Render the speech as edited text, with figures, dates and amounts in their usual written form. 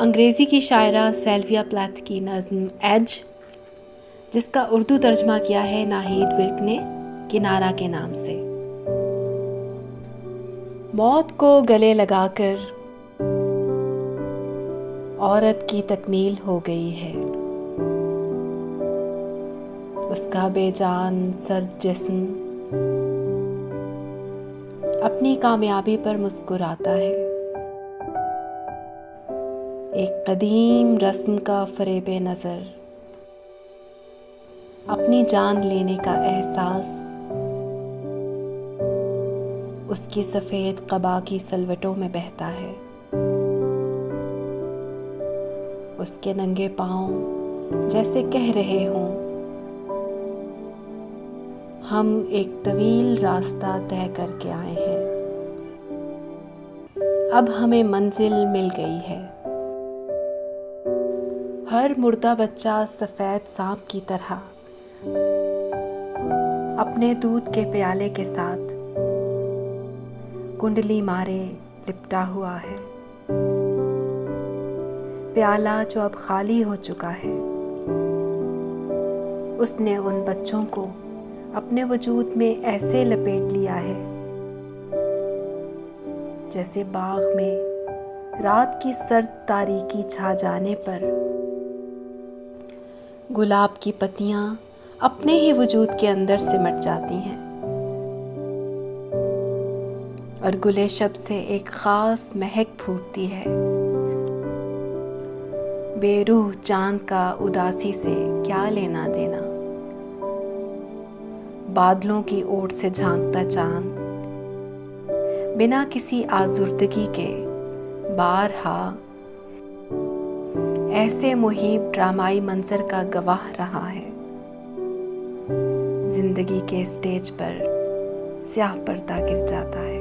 अंग्रेज़ी की शायरा Sylvia Plath की नज़्म एज, जिसका उर्दू तर्जमा किया है नाहिद विर्क ने किनारा के नाम से। मौत को गले लगाकर औरत की तकमील हो गई है। उसका बेजान सर्द जिस्म अपनी कामयाबी पर मुस्कुराता है। एक कदीम रस्म का फरेबे नज़र, अपनी जान लेने का एहसास उसकी सफ़ेद क़बा की सलवटों में बहता है। उसके नंगे पाँव जैसे कह रहे हों, हम एक तवील रास्ता तय करके आए हैं, अब हमें मंजिल मिल गई है। हर मुर्दा बच्चा सफ़ेद सांप की तरह अपने दूध के प्याले के साथ कुंडली मारे लिपटा हुआ है। प्याला जो अब खाली हो चुका है, उसने उन बच्चों को अपने वजूद में ऐसे लपेट लिया है जैसे बाग में रात की सर्द तारीकी छा जाने पर गुलाब की पत्तियां अपने ही वजूद के अंदर सिमट जाती हैं और गुलेशब से एक ख़ास महक फूटती है। बेरूह चांद का उदासी से क्या लेना देना। बादलों की ओट से झांकता चांद बिना किसी आजुर्दगी के बारहा ऐसे मुहीब ड्रामाई मंजर का गवाह रहा है। जिंदगी के स्टेज पर स्याह पर्दा गिर जाता है।